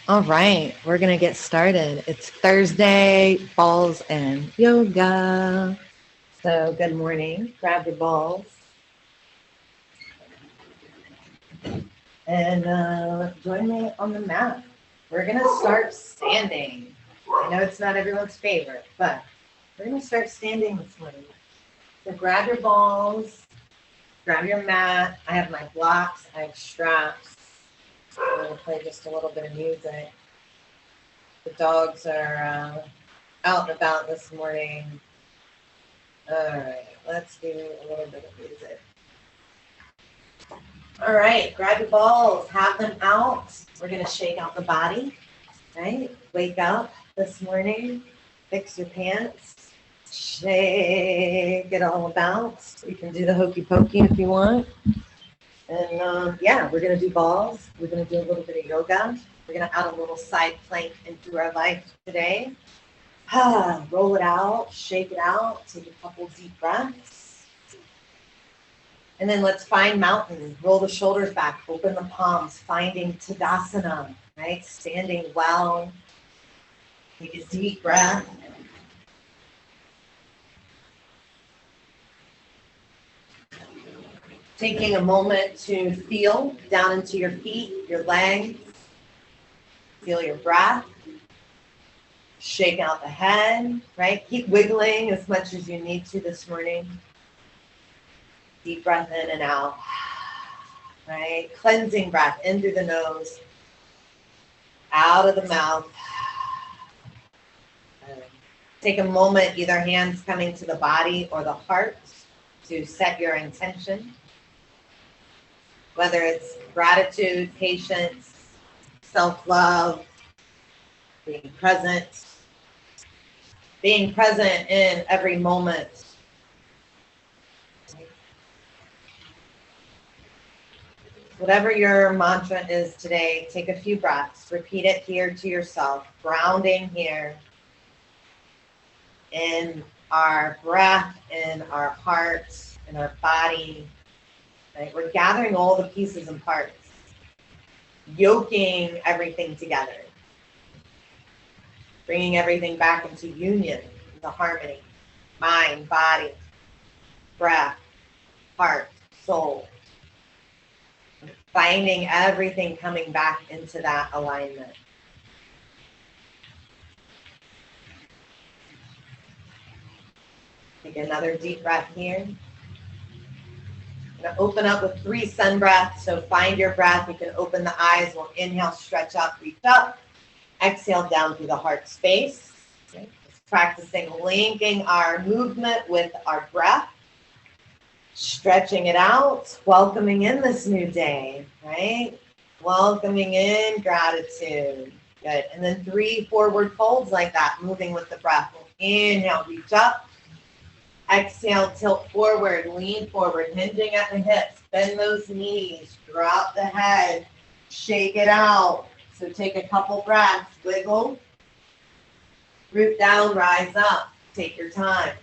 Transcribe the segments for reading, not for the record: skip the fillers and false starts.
All right, we're going to get started. It's Thursday, balls and yoga. So, good morning. Grab your balls and join me on the mat. We're going to start standing. I know it's not everyone's favorite, but we're going to start standing this morning. So, grab your balls, grab your mat. I have my blocks, I have straps. I'm going to play just a little bit of music. The dogs are out and about this morning. All right, let's do a little bit of music. All right, grab your balls, have them out. We're going to shake out the body, right? Wake up this morning, fix your pants, shake it all about. You can do the hokey pokey if you want. And yeah, we're going to do balls. We're going to do a little bit of yoga. We're going to add a little side plank into our life today. Roll it out, shake it out, take a couple deep breaths. And then let's find mountain. Roll the shoulders back, open the palms, finding Tadasana, right? Standing well. Take a deep breath. Taking a moment to feel down into your feet, your legs. Feel your breath. Shake out the head, right? Keep wiggling as much as you need to this morning. Deep breath in and out, right? Cleansing breath in through the nose, out of the mouth. Take a moment, either hands coming to the body or the heart, to set your intention. Whether it's gratitude, patience, self-love, being present in every moment. Whatever your mantra is today, take a few breaths. Repeat it here to yourself, grounding here in our breath, in our hearts, in our body. Right? We're gathering all the pieces and parts, yoking everything together, bringing everything back into union, into harmony, mind, body, breath, heart, soul. Finding everything coming back into that alignment. Take another deep breath here. I'm going to open up with 3 sun breaths. So find your breath. You can open the eyes. We'll inhale, stretch up, reach up. Exhale down through the heart space. Okay. Just practicing linking our movement with our breath. Stretching it out, welcoming in this new day, right? Welcoming in gratitude. Good. And then 3 forward folds like that, moving with the breath. We'll inhale, reach up. Exhale, tilt forward, lean forward, hinging at the hips. Bend those knees, drop the head, shake it out. So take a couple breaths, wiggle. Root down, rise up. Take your time.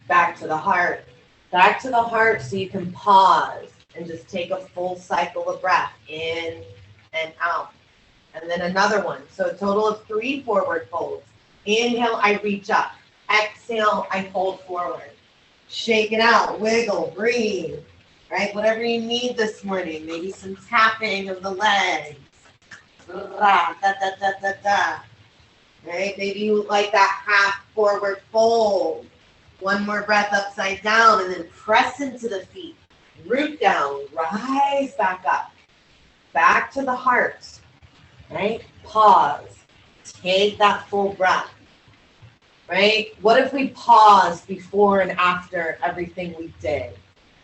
Back to the heart. Back to the heart so you can pause and just take a full cycle of breath in and out. And then another one. So a total of 3 forward folds. Inhale, I reach up. Exhale, I fold forward. Shake it out, wiggle, breathe. Right? Whatever you need this morning. Maybe some tapping of the legs. Da, da, da, da, da. Right? Maybe you like that half forward fold. One more breath upside down and then press into the feet. Root down, rise back up. Back to the heart, right? Pause. Take that full breath, right? What if we paused before and after everything we did,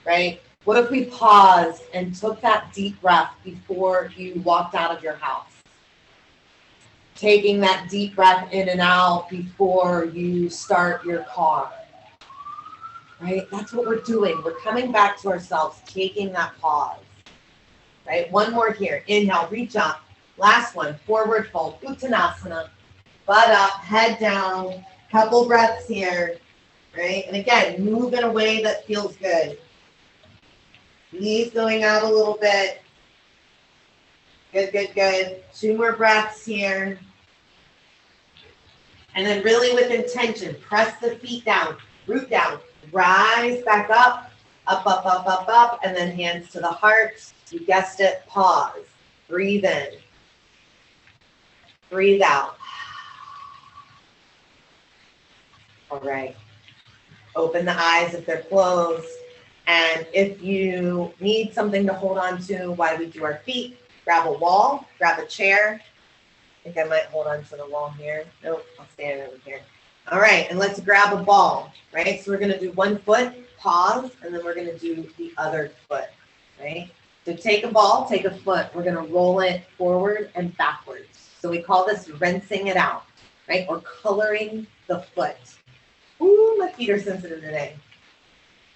right? What if we paused and took that deep breath before you walked out of your house? Taking that deep breath in and out before you start your car. Right? That's what we're doing. We're coming back to ourselves, taking that pause. Right? One more here. Inhale, reach up. Last one, forward fold, Uttanasana. Butt up, head down. Couple breaths here. Right? And again, move in a way that feels good. Knees going out a little bit. Good, good, good. 2 more breaths here. And then really with intention, press the feet down, root down, rise back up, up, up, up, up, up, and then hands to the heart. You guessed it, pause. Breathe in. Breathe out. All right. Open the eyes if they're closed. And if you need something to hold on to while we do our feet, grab a wall, grab a chair. I think I might hold on to the wall here. Nope, I'll stand over here. All right, and let's grab a ball, right? So we're going to do 1 foot, pause, and then we're going to do the other foot, right? So take a ball, take a foot. We're going to roll it forward and backwards. So we call this rinsing it out, right? Or coloring the foot. Ooh, my feet are sensitive today.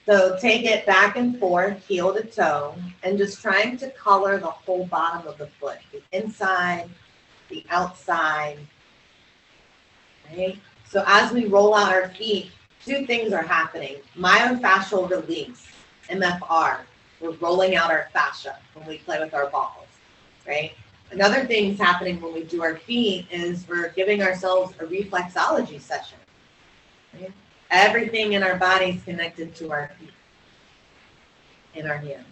So take it back and forth, heel to toe, and just trying to color the whole bottom of the foot, the inside, the outside, right? So as we roll out our feet, 2 things are happening. Myofascial release, MFR. We're rolling out our fascia when we play with our balls, right? Another thing's happening when we do our feet is we're giving ourselves a reflexology session, right? Everything in our body is connected to our feet and our hands.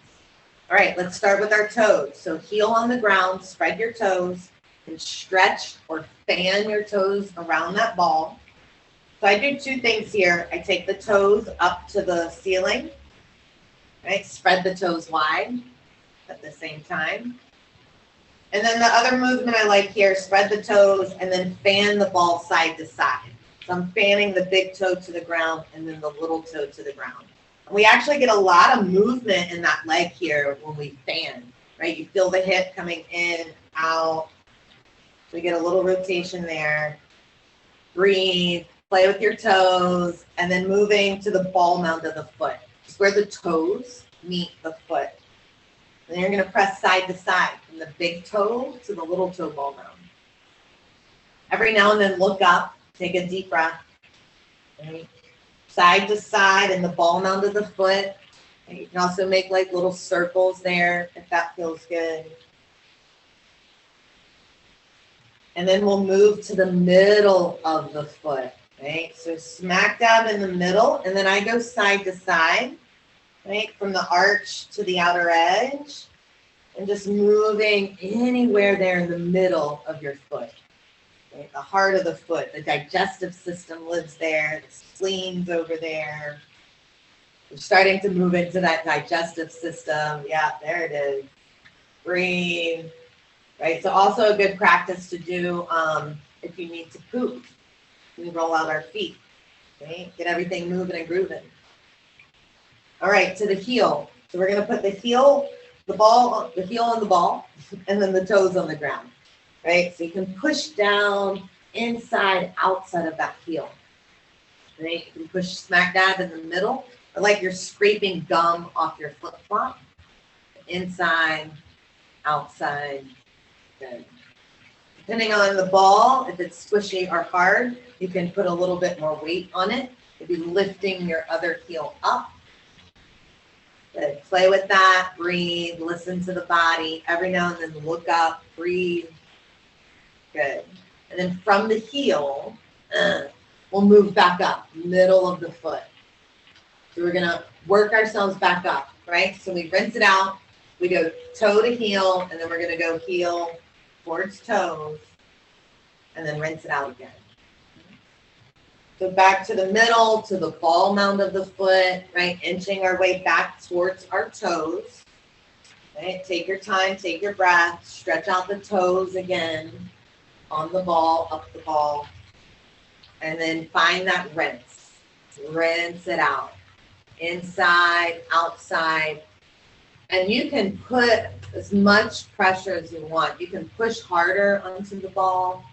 All right, let's start with our toes. So heel on the ground, spread your toes, and stretch or fan your toes around that ball. So I do 2 things here. I take the toes up to the ceiling, right? Spread the toes wide at the same time. And then the other movement I like here, spread the toes and then fan the ball side to side. So I'm fanning the big toe to the ground and then the little toe to the ground. And we actually get a lot of movement in that leg here when we fan, right? You feel the hip coming in, out. We get a little rotation there. Breathe, play with your toes, and then moving to the ball mound of the foot. It's where the toes meet the foot. And then you're going to press side to side from the big toe to the little toe ball mound. Every now and then look up, take a deep breath. Right? Side to side in the ball mound of the foot. And you can also make like little circles there if that feels good. And then we'll move to the middle of the foot, right? So smack dab in the middle, and then I go side to side, right? From the arch to the outer edge, and just moving anywhere there in the middle of your foot, right? The heart of the foot, the digestive system lives there, the spleen's over there. We're starting to move into that digestive system. Yeah, there it is. Breathe. Right, so also a good practice to do if you need to poop. We roll out our feet, right? Get everything moving and grooving. All right, to the heel. So we're gonna put the heel on the ball, and then the toes on the ground, right? So you can push down inside, outside of that heel, right? You can push smack dab in the middle, or like you're scraping gum off your flip-flop. Inside, outside. Good. Depending on the ball, if it's squishy or hard, you can put a little bit more weight on it. Maybe lifting your other heel up. Good. Play with that, breathe, listen to the body. Every now and then look up, breathe. Good. And then from the heel, we'll move back up, middle of the foot. So we're gonna work ourselves back up, right? So we rinse it out. We go toe to heel, and then we're gonna go heel towards toes, and then rinse it out again. So back to the middle, to the ball mound of the foot, right? Inching our way back towards our toes. Right? Take your time, take your breath, stretch out the toes again on the ball, up the ball, and then find that rinse. Rinse it out. Inside, outside. And you can put as much pressure as you want. You can push harder onto the ball.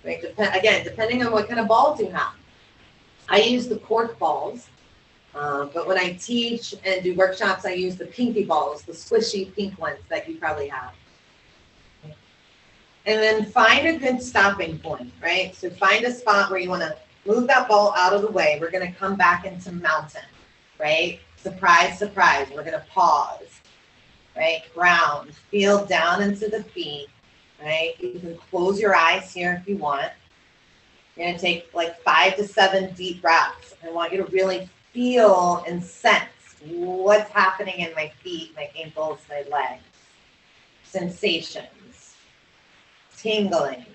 Right? Depending on what kind of balls you have. I use the cork balls, but when I teach and do workshops, I use the pinky balls, the squishy pink ones that you probably have. And then find a good stopping point, right? So find a spot where you want to move that ball out of the way. We're going to come back into mountain, right? Surprise, surprise. We're going to pause. right? Ground. Feel down into the feet, right? You can close your eyes here if you want. You're going to take like 5 to 7 deep breaths. I want you to really feel and sense what's happening in my feet, my ankles, my legs. Sensations. Tingling.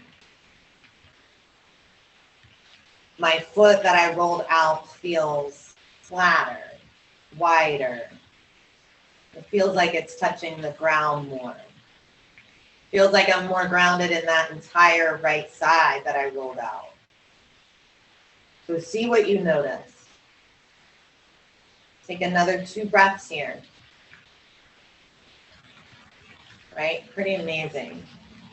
My foot that I rolled out feels flatter, wider. It feels like it's touching the ground more. Feels like I'm more grounded in that entire right side that I rolled out. So see what you notice. Take another 2 breaths here. Right? Pretty amazing.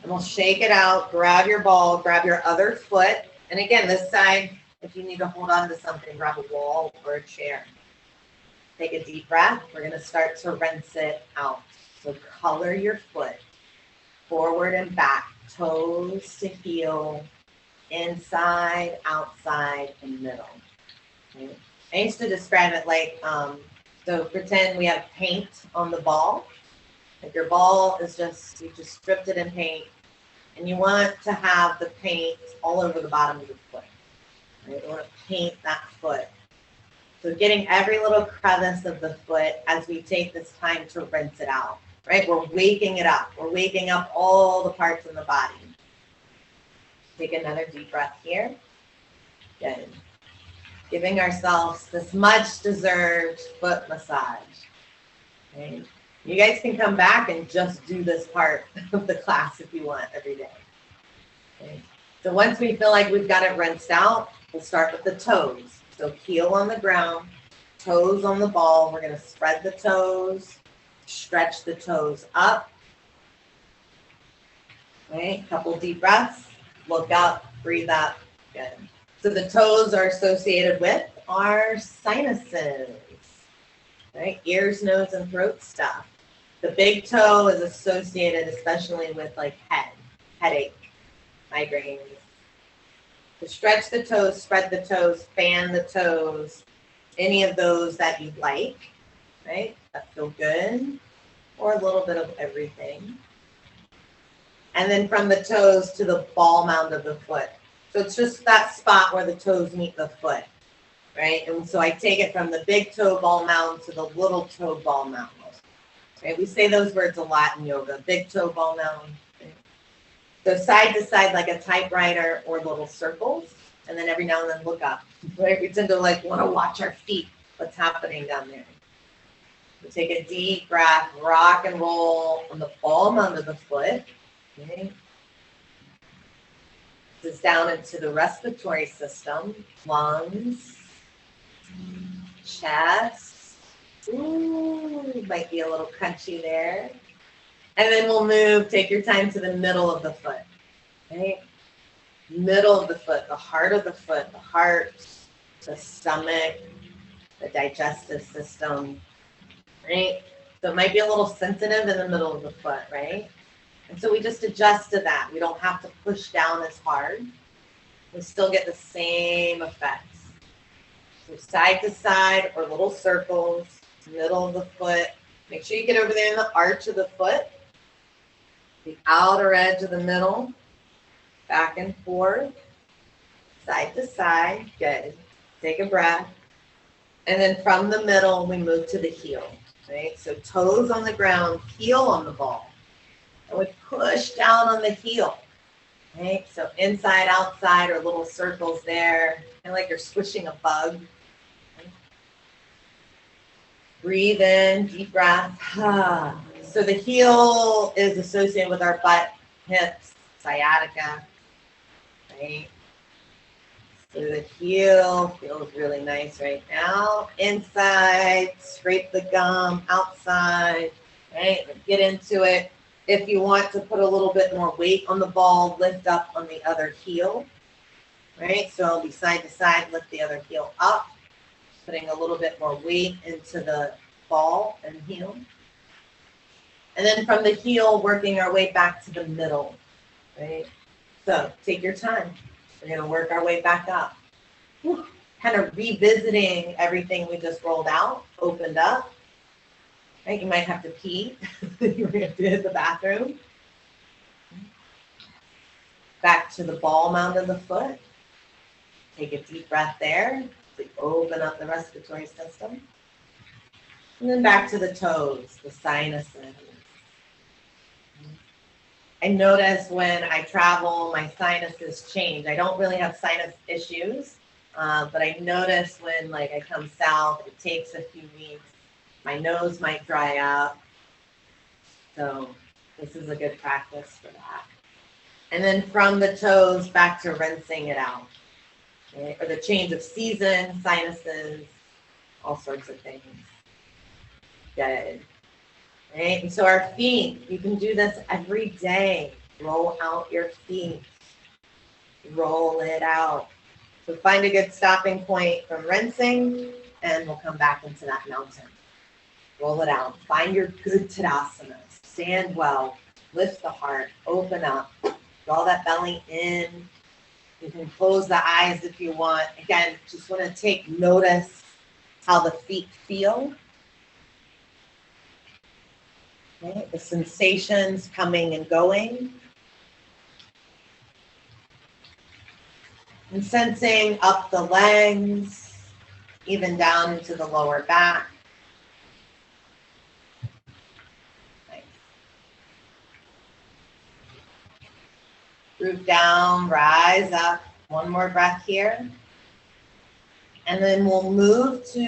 And we'll shake it out, grab your ball, grab your other foot. And again, this side, if you need to hold on to something, grab a wall or a chair. Take a deep breath. We're going to start to rinse it out. So color your foot forward and back, toes to heel, inside, outside, and middle. Okay. I used to describe it like, so pretend we have paint on the ball. Like your ball is just, you just stripped it in paint, and you want to have the paint all over the bottom of the foot. Right? You want to paint that foot. So getting every little crevice of the foot as we take this time to rinse it out, right? We're waking it up. We're waking up all the parts in the body. Take another deep breath here. Good. Giving ourselves this much deserved foot massage. Okay. You guys can come back and just do this part of the class if you want every day. Okay. So once we feel like we've got it rinsed out, we'll start with the toes. So heel on the ground, toes on the ball. We're going to spread the toes, stretch the toes up. Okay, couple deep breaths. Look up, breathe up. Good. So the toes are associated with our sinuses, right? Ears, nose, and throat stuff. The big toe is associated especially with like headache, migraines. So stretch the toes, spread the toes, fan the toes, any of those that you'd like, right? That feel good, or a little bit of everything. And then from the toes to the ball mound of the foot. So it's just that spot where the toes meet the foot, right? And so I take it from the big toe ball mound to the little toe ball mound. Right? We say those words a lot in yoga, big toe ball mound. Right? So side to side like a typewriter or little circles. And then every now and then look up. Right? We tend to like want to watch our feet, what's happening down there. We take a deep breath, rock and roll on the ball mound of the foot. Okay. This is down into the respiratory system, lungs, chest. Ooh, might be a little crunchy there. And then we'll move, take your time to the middle of the foot. Okay. Middle of the foot, the heart of the foot, the heart, the stomach, the digestive system. Right? So it might be a little sensitive in the middle of the foot, right? And so we just adjust to that. We don't have to push down as hard. We still get the same effects. So side to side or little circles, middle of the foot. Make sure you get over there in the arch of the foot, the outer edge of the middle, back and forth, side to side. Good. Take a breath. And then from the middle, we move to the heel. Right? So toes on the ground, heel on the ball. And we push down on the heel. Right? So inside, outside, or little circles there. Kind of like you're squishing a bug. Okay. Breathe in, deep breath. So the heel is associated with our butt, hips, sciatica. Right? So the heel feels really nice right now. Inside, scrape the gum, outside, right? Get into it. If you want to put a little bit more weight on the ball, lift up on the other heel, right? So I'll be side to side, lift the other heel up, putting a little bit more weight into the ball and heel. And then from the heel, working our way back to the middle, right? So take your time. We're going to work our way back up. Kind of revisiting everything we just rolled out, opened up. Right? You might have to pee. You might have to hit the bathroom. Back to the ball mound of the foot. Take a deep breath there to open up the respiratory system. And then back to the toes, the sinuses. I notice when I travel, my sinuses change. I don't really have sinus issues, but I notice when like I come south, it takes a few weeks. My nose might dry up. So this is a good practice for that. And then from the toes back to rinsing it out. Okay? Or the change of season, sinuses, all sorts of things. Good. Right? And so our feet, you can do this every day. Roll out your feet. Roll it out. So find a good stopping point from rinsing, and we'll come back into that mountain. Roll it out. Find your good Tadasana. Stand well. Lift the heart. Open up. Draw that belly in. You can close the eyes if you want. Again, just want to take notice how the feet feel. Okay, the sensations coming and going. And sensing up the legs, even down into the lower back. Nice. Root down, rise up. One more breath here. And then we'll move to